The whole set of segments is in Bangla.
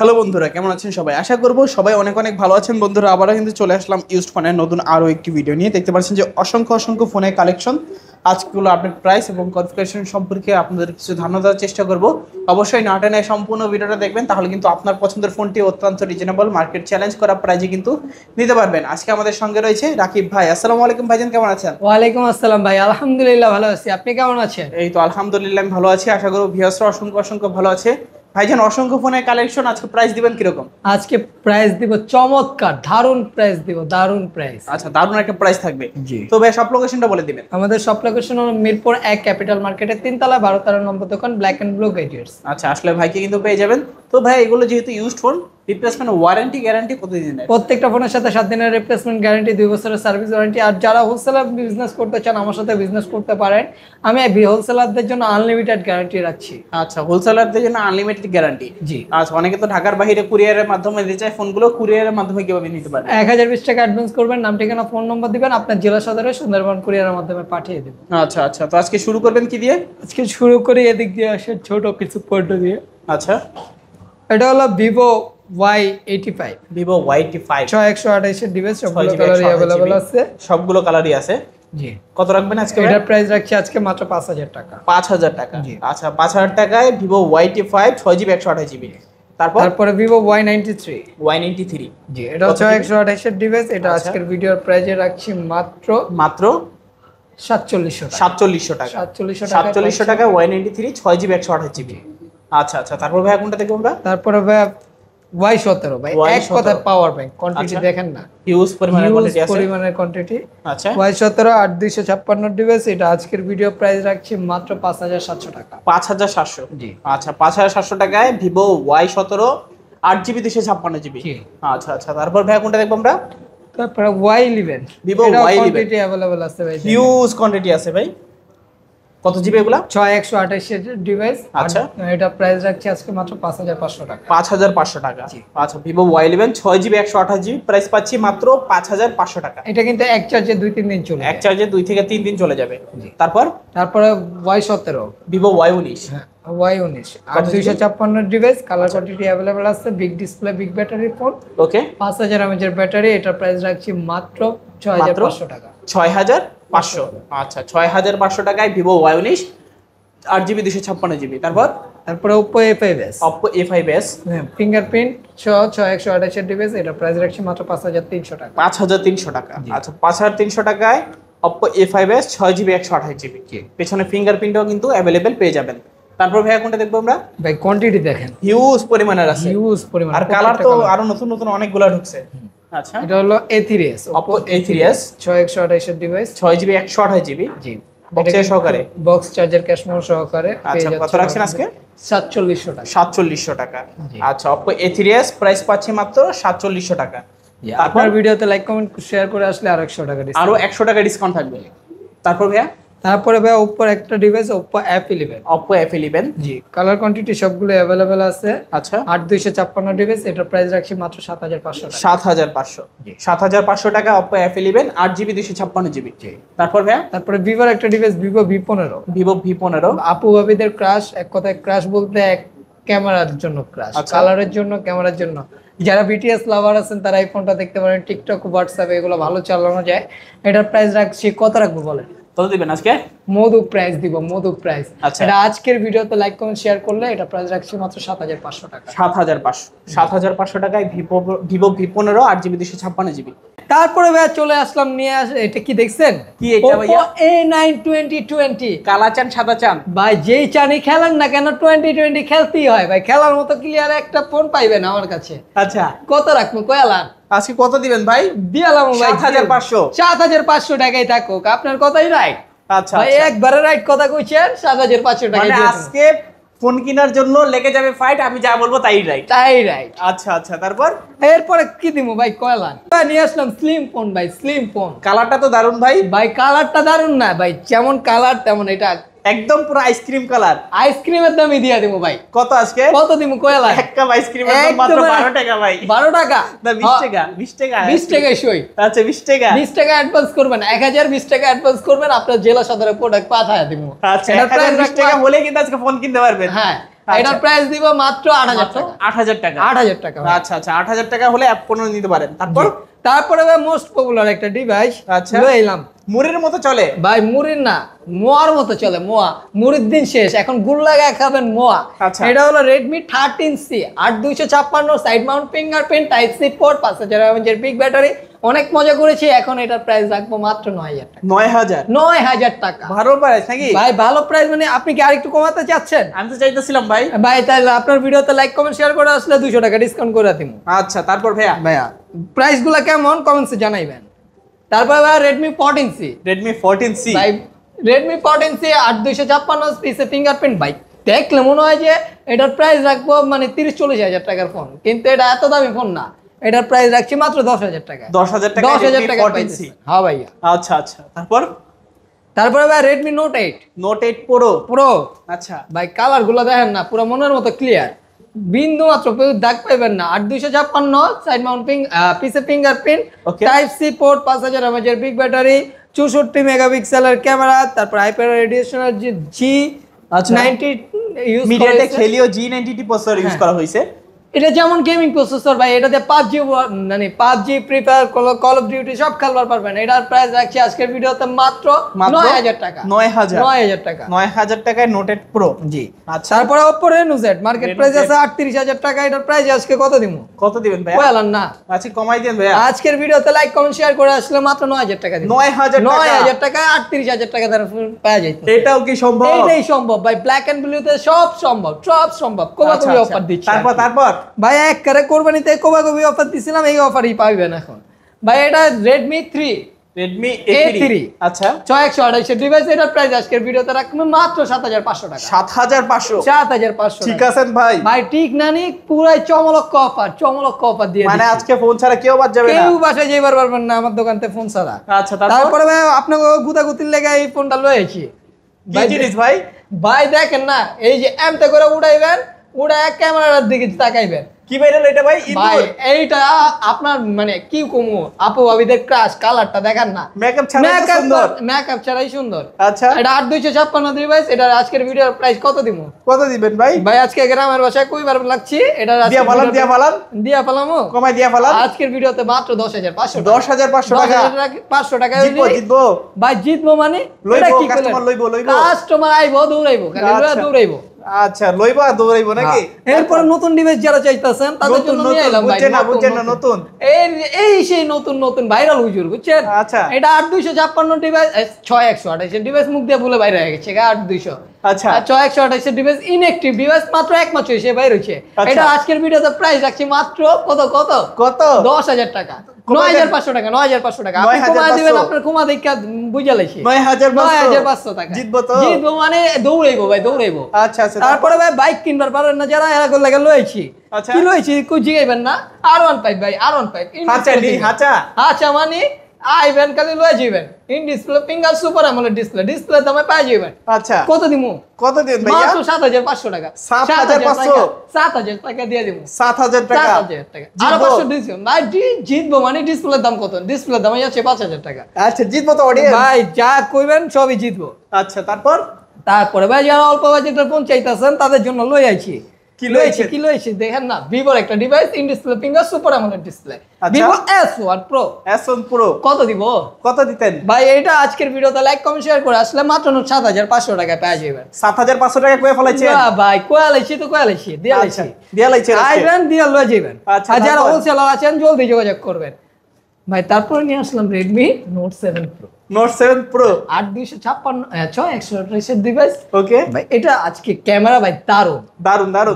হ্যালো বন্ধুরা, কেমন আছেন সবাই? আশা করব সবাই অনেক অনেক ভালো আছেন। বন্ধুরা, আবারও কিন্তু চলে আসলাম ইউজড ফোনের নতুন আরও একটি ভিডিও নিয়ে। দেখতে পাচ্ছেন যে অসংখ্য ফোনের কালেকশন, আজকেগুলো আপডেট প্রাইস এবং কনফিগারেশন সম্পর্কে আপনাদের কিছু ধারণা দেওয়ার চেষ্টা করব। অবশ্যই না টেনে সম্পূর্ণ ভিডিওটা দেখবেন, তাহলে কিন্তু আপনার পছন্দের ফোনটি অত্যন্ত রিজনেবল মার্কেট চ্যালেঞ্জ করা প্রাইজে কিন্তু নিতে পারবেন। আজকে আমাদের সঙ্গে রয়েছে রাকিব ভাই। আসসালামু আলাইকুম ভাইজান, কেমন আছেন? ওয়ালাইকুম আসসালাম ভাই, আলহামদুলিল্লাহ ভালো আছি। আপনি কেমন আছেন? এই তো আলহামদুলিল্লাহ আমি ভালো আছি। আশা করব ভিউয়ার্সরা অসংখ্য ভালো আছে। ভাইজান, অসংখ্য ফোনের কালেকশন, আজকে প্রাইস দিবেন কিরকম? আজকে প্রাইস দিব চমৎকার, দারুন প্রাইস দিব, দারুন প্রাইস। আচ্ছা, দারুণ একটা প্রাইস থাকবে। জি। তো ভাই সব লোকেশনটা বলে দিবেন। আমাদের সব লোকেশন হলো মিরপুর 1 ক্যাপিটাল মার্কেটের 3 তলা 12 নম্বর দোকান, ব্ল্যাক এন্ড ব্লু গ্যাজেটস। আচ্ছা, আসলে ভাইকে কিন্তু পেয়ে যাবেন। তো ভাই, এগুলো যেহেতু used phone, replacement warranty guarantee কতদিনের? প্রত্যেকটা ফোনের সাথে 7 দিনের রিপ্লেসমেন্ট গ্যারান্টি, 2 বছরের সার্ভিস ওয়ারেন্টি। আর যারা হোলসেলার বিজনেস করতে চান আমার সাথে বিজনেস করতে পারেন। আমি হোলসেলারদের জন্য আনলিমিটেড গ্যারান্টি রাখছি। আচ্ছা, হোলসেলারদের জন্য আনলিমিটেড গ্যারান্টি। জি। আচ্ছা, অনেকে তো ঢাকার বাইরে কুরিয়ারের মাধ্যমে দিতে চায় ফোনগুলো, কুরিয়ারের মাধ্যমে কিভাবে নিতে পারে? 1020 টাকা অ্যাডভান্স করবেন, নাম ঠিকানা ফোন নম্বর দিবেন, আপনার জেলা সদরে সুন্দরবন কুরিয়ারের মাধ্যমে পাঠিয়ে দেবেন। আচ্ছা, তো আজকে শুরু করবেন কি দিয়ে? আজকে শুরু করি এদিক দিয়ে আসে ছোট কিছু পণ্য দিয়ে। আচ্ছা, এটা হলো ভিভো Y85, ভিভো Y85 6128 এর ডিভাইস, সবগুলো কালারই अवेलेबल আছে। সবগুলো কালারই আছে। জি। কত রাখবেন আজকে? এটার প্রাইস রাখছি আজকে মাত্র 5000 টাকা। 5000 টাকা। জি। আচ্ছা, 5000 টাকায় ভিভো Y85 6GB 128GB। তারপরে ভিভো Y93। জি, এটা হচ্ছে 128 এর ডিভাইস। এটা আজকের ভিডিওর প্রাইসে রাখছি মাত্র 4700 টাকা। 4700 টাকা। 4700 টাকা Y93 6GB 128GB। আচ্ছা, তারপর ভাই কোনটা দেখব আমরা? তারপরে ভাই Y17 ভাই, এক কথায় পাওয়ার ব্যাংক। কোয়ান্টিটি দেখেন না, হিউজ পরিমাণের কোয়ান্টিটি আছে। পরিমাণের কোয়ান্টিটি। আচ্ছা, Y17 8256 ডিভাইস। এটা আজকের ভিডিও প্রাইস রাখছি মাত্র 5700 টাকা। 5700। জি। আচ্ছা, 5700 টাকায় ভিভো Y17 8GB 256GB। আচ্ছা, তারপর ভাই কোনটা দেখব আমরা? তারপরে Y11, Vivo Y11 quantity available আছে ভাই, হিউজ কোয়ান্টিটি আছে ভাই। কত জিবি এগুলা? 6128 এর ডিভাইস। আচ্ছা, এটা প্রাইস রাখছি আজকে মাত্র 5500 টাকা। 5500 টাকা। আচ্ছা, Vivo Y11 6GB 128GB price পাচ্ছি মাত্র 5500 টাকা। এটা কিন্তু এক চার্জে 2-3 দিন চলে, এক চার্জে 2 থেকে 3 দিন চলে যাবে। তারপরে Y17, Vivo Y19। Y19 8256 device, colour quantity available আছে, big display, big battery phone. Okay, 5000 mAh এর ব্যাটারি। এটা প্রাইস রাখছি মাত্র 6500 টাকা। 6500। আচ্ছা, 6500 টাকায় ভিভো Y19 8GB 256GB। তারপরে Oppo A5s, ফিঙ্গারপ্রিন্ট সহ 6128 এর ডিভাইস। এটা প্রাইস রাখছি মাত্র 5300 টাকা। 5300 টাকা। আচ্ছা, 5300 টাকায় Oppo A5s 6GB 128GB। পেছনে ফিঙ্গারপ্রিন্টও কিন্তু अवेलेबल পেয়ে যাবেন। তারপর ভাইয়া কোনটা দেখবো আমরা? ভাই কোয়ান্টিটি দেখেন, হিউজ পরিমাণের আছে, হিউজ পরিমাণ। আর কালার তো আরো নতুন অনেকগুলো ঢুকছে। আচ্ছা, এটা হলো A3s, Oppo A3s 6128 এর ডিভাইস, 6GB 128GB। জি, বক্সের সহকারে, বক্স চার্জার, ক্যাশ মেমো সহকারে। আচ্ছা, কত রাখছেন আজকে? 4700 টাকা। 4700 টাকা। আচ্ছা, Oppo A3s প্রাইস পাচ্ছি মাত্র 4700 টাকা। আপনার ভিডিওতে লাইক কমেন্ট শেয়ার করে আসলে আরো 100 টাকা ডিসকাউন্ট, আরো 100 টাকা ডিসকাউন্ট থাকবে। তারপর ভাইয়া তারপরে ভাই Oppo একটা ডিভাইস, Oppo F11। জি, কালার কোয়ান্টিটি সবগুলো अवेलेबल আছে। আচ্ছা, 8256 ডিভাইস। এটা প্রাইস রাখছি মাত্র 7500 টাকা। 7500 টাকা Oppo F11 8GB 256GB। তারপর ভাইয়া তারপরে Vivoর একটা ডিভাইস, Vivo V15। আপু ভাবিদের ক্রাশ, এক কথায় ক্রাশ বলতে এক ক্যামেরার জন্য ক্রাশ, কালারের জন্য, ক্যামেরার জন্য। যারা বিটিএস লাভার আছেন তারা এই ফোনটা দেখতে পারেন। টিকটক, হোয়াটসঅ্যাপ এগুলো ভালো চালানো যায়। এটার প্রাইস রাখছি, কত রাখবো বলেন? কত দিবেন আজকে? মধু প্রাইস দিব, মধু প্রাইস। আচ্ছা, এটা আজকের ভিডিওতে লাইক কমেন্ট শেয়ার করলে এটা প্রাইস রাখছি মাত্র 7500 টাকা। 7500 টাকায় ভিভো V15 8GB 256GB। তারপরে ভাই চলে আসলাম, নিয়ে আসে, এটা কি দেখছেন? কি এটা ভাইয়া? Oppo A9 2020। কালা চান সাদা চান ভাই যেই চানি খেলেন না কেন, 2020 খেলতেই হয় ভাই। খেলার মতো ক্লিয়ার একটা ফোন পাইবেন আমার কাছে। আচ্ছা, কত রাখবো কয়ালান? আজকে কত দিবেন ভাই? দিয়ালাম ভাই 7500। 7500 টাকাই থাকুক, আপনার কথাই রাইট। আচ্ছা ভাই একবারে রাইট কথা কইছেন, 7500 টাকা মানে আজকে ফোন কেনার জন্য লেগে যাবে ফাইট, আমি যা বলবো তাই রাইট। আচ্ছা, তারপর এরপরে কি দিমু ভাই কয়লান? নিয়ে আসলাম স্লিম ফোন ভাই, স্লিম ফোন। কালারটা তো দারুন ভাই কালারটা দারুন না ভাই, যেমন কালার তেমন এটা একদম পুরো আইসক্রিম কালার। আইসক্রিমের দামই দিয়া দেবো ভাই। কত আজকে? কত দিমু কয়লা? এক কাপ আইসক্রিমের দাম মাত্র 12 টাকা ভাই। 12 টাকা না 20 টাকা। 20 টাকা 20 টাকাই সই। আচ্ছা 20 টাকা। 20 টাকা অ্যাডভান্স করবেন, 1020 টাকা অ্যাডভান্স করবেন, আপনার জেলা সদরে প্রোডাক্ট পাঠায় দেবো। আচ্ছা 1020 টাকা হলে কিন্তু আজকে ফোন কিনতে পারবেন। হ্যাঁ, এটার প্রাইস দিব মাত্র 8000 টাকা। 8000 টাকা। 8000 টাকা। আচ্ছা আচ্ছা, 8000 টাকা হলে F15 নিতে পারেন। তারপরে ভাই মোস্ট পপুলার একটা ডিভাইস লয়ে এলাম। মুড়ির মতো চলে ভাই, মুড়ির না, মোয়ার মতো চলে। মোয়া, মুড়ির দিন শেষ, এখন গুড় লাগায় খাবেন মোয়া। এটা হলো Redmi 13C 8256 side mount fingerprint type C port 5000 mAh big battery. অনেক মজা করেছি, এখন এটার প্রাইস রাখবো মাত্র 9000 টাকা। 9000 টাকা ভালো প্রাইস নাকি ভাই? ভালো প্রাইস মানে আপনি কি আরেকটু কমাতে চাচ্ছেন? আমি তো চাইতেছিলাম ভাই। ভাই তাহলে আপনার ভিডিওতে লাইক কমেন্ট শেয়ার করে আসলে 200 টাকা ডিসকাউন্ট করে দিমু। আচ্ছা, তারপর ভাইয়া প্রাইস গুলা কেমন কমেন্টসে জানাইবেন। তারপর ভাই Redmi 14C। ভাই Redmi 14C 8256 পিসে ফিঙ্গারপ্রিন্ট। ভাই দেখলে মনে হয় যে এটার প্রাইস রাখবো মানে 30-40 হাজার টাকার ফোন, কিন্তু এটা এত দামি ফোন না। এটার প্রাইস রাখছি মাত্র 10,000 টাকা। 10,000 টাকা। 10,000 টাকা পাইছি। হ্যাঁ ভাইয়া। আচ্ছা আচ্ছা, তারপর ভাই Redmi Note 8 Pro। আচ্ছা ভাই, কালার গুলো দেখেন না, পুরো মনের মতো ক্লিয়ার, বিন্দু মাত্র দাগ পাইবেন না। 8256 সাইড মাউন্টিং পিসে fingerprint type C port 5000 mAh big battery 64 মেগাপিক্সেলের ক্যামেরা। তারপর হাইপার রেডিয়েশনের G90 ইউজ করা হয়েছে। MediaTek Helio G90T processor use করা হয়েছে। এটা যেমন গেমিং প্রসেসর ভাই, এটাতে PUBG free fire call of duty সব খেলবার পারবেন। এটার প্রাইস রাখছি আজকের ভিডিওতে মাত্র 9000 টাকা। 9000 টাকা। 9000 টাকায় Note 8 Pro। জি। আচ্ছা, তারপরে Oppo Reno Z market price আছে 38000 টাকা। এটার প্রাইস আজকে কত দিমু? কত দিবেন ভাই? বলেন না। আচ্ছা, কমাই দেন ভাই। আজকের ভিডিওতে লাইক কমেন্ট শেয়ার করে আসলে মাত্র 9000 টাকা দিমু। 9000 টাকা 38000 টাকা দ্বারা পাওয়া যায়। এটাও কি সম্ভব? এটাই সম্ভব ভাই, ব্ল্যাক এন্ড ব্লুতে সব সম্ভব, সব সম্ভব। কোবাকবি অফার দিচ্ছি। তারপর ভাই এক করে কোরবানিতে কোবাকবি অফার দিছিলাম, এই অফারই পাবেন এখন। ভাই এটা Redmi A3। আচ্ছা, 6128 ডিভাইস। এটার প্রাইস আজকের ভিডিওতে রাখবো মাত্র 7500 টাকা। 7500। ঠিক আছে ভাই। ভাই ঠিক না নি, পুরাই চমলক্ষ অফার দিয়ে মানে আজকে ফোন ছাড়া কেউ বাদ যাবে না। কেউ বাসায় যাইবার পারবেন না আমার দোকানতে ফোন ছাড়া। আচ্ছা, তারপরে ভাই আপনাকে গুতাগুতির লেগে এই ফোনটা লয়েছি। কি জিনিস ভাই? ভাই দেখেন না, এই যে এমতে করে উড়াইবেন, উড়ায় ক্যামেরার দিকে তাকাইবেন। কি ভাইরাল এটা ভাই? ভাই এইটা আপনার মানে কি কমু, আপু ভাবিদের ক্রাশ, কালারটা দেখেন না, মেকআপ ছাড়াই সুন্দর। আচ্ছা, এটা 8256 ডিভাইস। এটা আজকের ভিডিওর প্রাইস কত দিমু? কত দিবেন ভাই? ভাই আজকে গ্রামের ভাষায় কইবার লাগছি, এটা দিয়া পালামো কমাই দিয়া পালাম। আজকের ভিডিওতে মাত্র 10500 টাকা। 500 টাকা জিতবো ভাই। জিতবো মানে এটা কি কাস্টমার লইবো কাস্টমার আইবো, দৌড়াইবো, খালি দৌড়াইবো। আচ্ছা, লইবা দৌড়াইবো নাকি? এরপর নতুন ডিভাইস যারা চাইতাছেন তাদের জন্য নিয়ে এলাম ভাই। বুঝছেন না, নতুন এই সেই নতুন ভাইরাল হুজুর, বুঝছেন? আচ্ছা, এটা 8256 ডিভাইস, 6128 ডিভাইস মুখ দিয়ে বলে বাইরে হয়ে গেছে 8200। আচ্ছা, 6128 ডিভাইস ইনঅ্যাকটিভ ডিভাইস, মাত্র এক মাস হইছে বাইরে হইছে। এটা আজকের ভিডিওতে প্রাইস রাখছি মাত্র কত 10000 টাকা। 9500 টাকা। 9500 টাকা আপনি কমায় দিবেন, আপনার কমা দেখা বুঝা লাইছি। 9500 টাকা। জিতবো মানে দৌড়াইবো ভাই, দৌড়াইবো। আচ্ছা আচ্ছা, তারপরে ভাই বাইক কিনবার পারেন না যারা, এরা করে লাগা লইছি। কি লইছি কই জিগাইবেন না? R15 ভাই, R15 হাঁচা মানে আইবেন খালি লয়ে যাবেন। ইন ডিসপ্লে ফিঙ্গার সুপার আমলের ডিসপ্লে দামে পাই যাবেন। আচ্ছা, কত দিমু? কত দিন ভাই? মাত্র 7500 টাকা। 7000 টাকা দিয়ে দিমু। 7000 টাকা। আর 500 দিছেন ভাই। জিতবো মানে ডিসপ্লের দাম কত? ডিসপ্লের দাম আছে 5000 টাকা। আচ্ছা, জিতবো তো অডিয়েন্স ভাই, যা কইবেন সবই জিতবো। আচ্ছা, তারপরে ভাই যারা অল্প বাজেটের ফোন চাইতাছেন তাদের জন্য লই আইছি। কি লইছি দেখেন না, ভিভোর একটা device, in display finger super আমলের ডিসপ্লে, ভিভো S1 Pro। কত দিব? কত দিতেন ভাই? এটা আজকের ভিডিওতে লাইক কমেন্ট শেয়ার করে আসলে মাত্র 7500 টাকায় পেয়ে যাবেন। 7500 টাকা কই ফলাইছে ভাই? কয়ালাইছি দিয়া লাইছি আইবেন দিয়া লয়ে যাবেন। আর যারা হোলসেলার আছেন জলদি যোগাযোগ করবেন ভাই। তারপরে নিয়ে আসলাম Redmi Note 7 Pro 8256 ডিভাইস। ওকে ভাই, এটা আজকে ক্যামেরা ভাই দারুন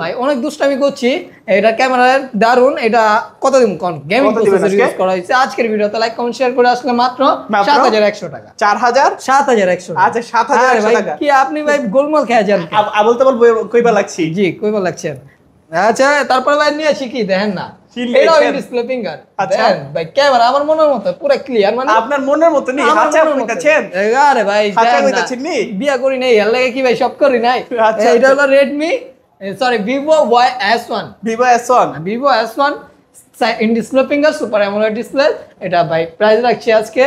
ভাই, অনেক দুষ্টামি করছি। এটা ক্যামেরা দারুন। এটা কত দিন কোন গেমিং প্রসেসর ইউজ করা হয়েছে। আজকের ভিডিওতে লাইক কমেন্ট শেয়ার করে আসলে মাত্র 7100 টাকা। 7100। আচ্ছা, 7100 টাকা। কি আপনি ভাই গোলমাল খেয়ে যান? বলতে কইবা লাগছি। জি, কইবা লাগছেন। আচ্ছা, তারপরে ভাই নিয়েছি কি দেখেন না, এটা ইন ডিসপ্লে ফিঙ্গার। আচ্ছা ভাই, ক্যামেরা আমার মনের মতো পুরো ক্লিয়ার, মানে আপনার মনের মতো নি। হাঁচা কইতাছেন? আরে ভাই, হাঁচা কইতাছেন নি? বিয়া করি নাই, এর লাগে কি ভাই সব করি নাই। এটা হলো Vivo S1 in display finger super AMOLED display. এটা ভাই প্রাইস রাখছি আজকে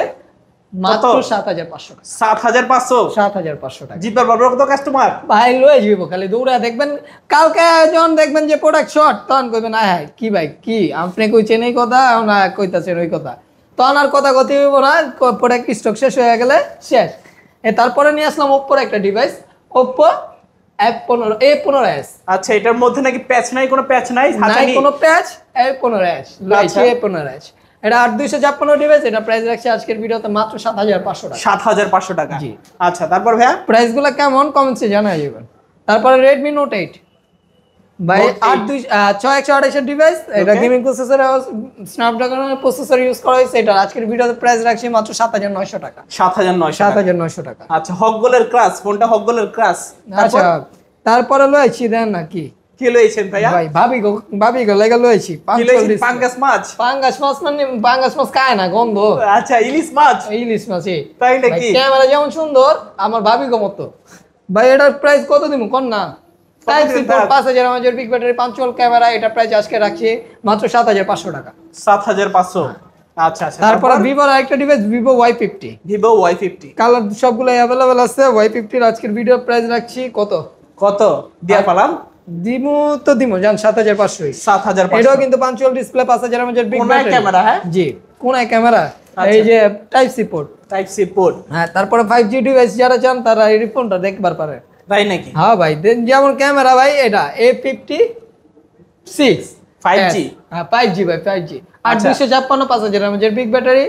মাত্র 7500 টাকা। 7500 7500 টাকা। জিতবার পারবে কত কাস্টমার? ভাই লয়ে যাইব, খালি দৌড়া দেখবেন কালকে যখন দেখবেন যে প্রোডাক্ট শর্ট তখন কইবেন হ্যাঁ কি ভাই কি আপনি কইছেন এই কথা না কইতাছেন ওই কথা, তখন আর কথা কথি হইব না, প্রোডাক্ট স্টক শেষ হয়ে গেলে শেষ। তারপরে নিয়ে আসলাম ওপ্পোর একটা ডিভাইস, ওপ্পো A15s। আচ্ছা, এটার মধ্যে নাকি প্যাচ নাই? কোনো প্যাচ নাই, নাই কোনো প্যাচ। A15s লইছি, A15s এটা 8256 ডিভাইস। এটা প্রাইস রাখছি আজকের ভিডিওতে মাত্র 7500 টাকা। 7500 টাকা। জি। আচ্ছা, তারপর ভাইয়া প্রাইসগুলো কেমন কমেন্টসে জানাই যাবেন। তারপরে Redmi Note 8 ভাই 6128 এর ডিভাইস। এটা গেমিং প্রসেসর, স্ন্যাপড্রাগনের প্রসেসর ইউজ করা হয়েছে। এটা আজকের ভিডিওতে প্রাইস রাখছি মাত্র 7900 টাকা। 7900 টাকা। আচ্ছা, হকগোলের ক্রাশ, ফোনটা হকগোলের ক্রাশ। আচ্ছা, তারপরে লইছি দেন না কি লইছেন ভাইয়া? ভাই ভাবি গো লাগা লইছি পাঙ্গাস মাছ। পাঙ্গাস মাছ মানে পাঙ্গাস মাছ খায় না, গন্ধ। আচ্ছা, ইলিশ মাছ। ইলিশ মাছ। তাই নাকি? ক্যামেরা যেমন সুন্দর আমার ভাবি গো মতো। ভাই এটার প্রাইস কত দিমু কোন না? Type C port 5000 mAh big battery 5 watt camera. এটা প্রাইস আজকে রাখছি মাত্র 7500 টাকা। 7500। আচ্ছা আচ্ছা। তারপর ভিভোর আরেকটা device Vivo Y50। Vivo Y50 colour সবগুলো अवेलेबल আছে। Y50 এর আজকের ভিডিও প্রাইস রাখছি কত দিয়া পালাম? দিমু জান 7500। 7500। এটাও কিন্তু 5 watt display 5000 mAh big battery camera. হ্যাঁ জি, কোনায় ক্যামেরা। এই যে টাইপ সি পোর্ট। হ্যাঁ, তারপরে 5G ডিভাইস যারা চান তারা এই ফোনটা দেখবার পারে। তাই নাকি? হ্যাঁ ভাই, যেমন ক্যামেরা ভাই এটা A56 5G। হ্যাঁ 5G ভাই 5G 8256 5000 mAh big battery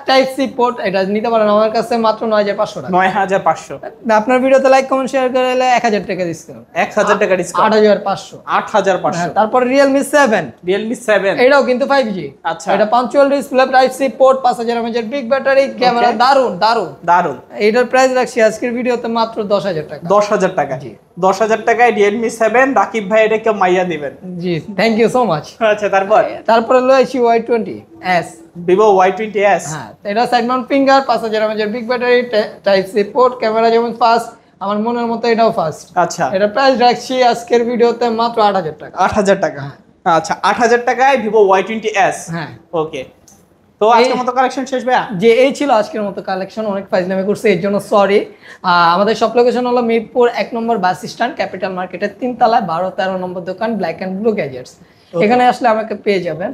type C port. এটা নিতে পারেন আমার কাছে মাত্র 9500 টাকা। 9500। আপনার ভিডিওতে লাইক কমেন্ট শেয়ার করলে 1000 টাকা ডিসকাউন্ট। 1000 টাকা ডিসকাউন্ট। 8500। 8500। তারপর Realme 7। এটাও কিন্তু 5G। আচ্ছা, এটা 5 watt display type C port 5000 mAh big battery camera. দারুন। এটার প্রাইস রাখছি আজকের ভিডিওতে মাত্র 10000 টাকা। 10000 টাকা। 10000 টাকায় Realme 7। রাকিব ভাই এটা কেউ মাইয়া দিবেন। জি, থ্যাংক ইউ সো মাচ। আচ্ছা, তারপরে লয়েছি Y20s। Vivo Y20s। হ্যাঁ, এটা side mount finger 5000 mAh big battery type C port camera যেমন ফাস্ট আমার মনের মতো এটাও ফাস্ট। আচ্ছা, এটা প্রাইস রাখছি আজকের ভিডিওতে মাত্র 8000 টাকা। 8000 টাকা। আচ্ছা, 8000 টাকায় Vivo Y20s। হ্যাঁ, ওকে। তো আজকের মতো কালেকশন শেষ ভাইয়া? যে এই ছিল আজকের মতো কালেকশন। অনেক ফাইজলামি করছে এর জন্য সরি। আমাদের সব লোকেশন হলো মিরপুর 1 নম্বর বাস স্ট্যান্ড, ক্যাপিটাল মার্কেটের 3 তলায় 12-13 নম্বর দোকান ব্ল্যাক এন্ড ব্লু গ্যাজেটস। এখানে আসলে আমাকে পেয়ে যাবেন।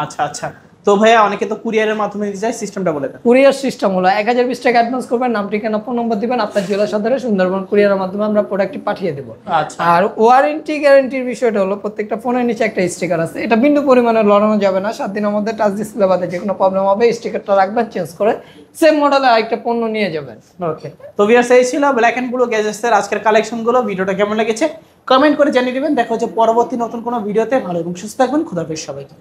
আচ্ছা আচ্ছা। তো ভাইয়া অনেকে তো কুরিয়ারের মাধ্যমে দিতে চায়, সিস্টেমটা বলে দেন। কুরিয়ার সিস্টেম হলো 1020 টাকা অ্যাডভান্স করবেন, নাম ঠিকানা ফোন নম্বর দিবেন, আপনার জেলা সদরে সুন্দরবন কুরিয়ারের মাধ্যমে আমরা প্রোডাক্টটি পাঠিয়ে দেব। আচ্ছা। আর ওয়ারেন্টি গ্যারান্টির বিষয়টা হলো প্রত্যেকটা ফোনের নিচে একটা স্টিকার আছে। এটা বিন্দু পরিমাণে লড়ানো যাবে না। 7 দিনের মধ্যে টাচ ডিসপ্লে বাদে যে কোনো প্রবলেম হবে স্টিকারটা রাখবেন, চেঞ্জ করে সেম মডেলের আরেকটা পণ্য নিয়ে যাবেন। ওকে। তো ভিউয়ার্স, এই ছিল ব্ল্যাক এন্ড ব্লু গ্যাজেটসের আজকের কালেকশনগুলো। ভিডিওটা কেমন লেগেছে কমেন্ট করে জানিয়ে দিবেন। দেখা হচ্ছে পরবর্তী নতুন কোনো ভিডিওতে। ভালো এবং সুস্থ থাকবেন। খোদা হাফেজ সবাইকে।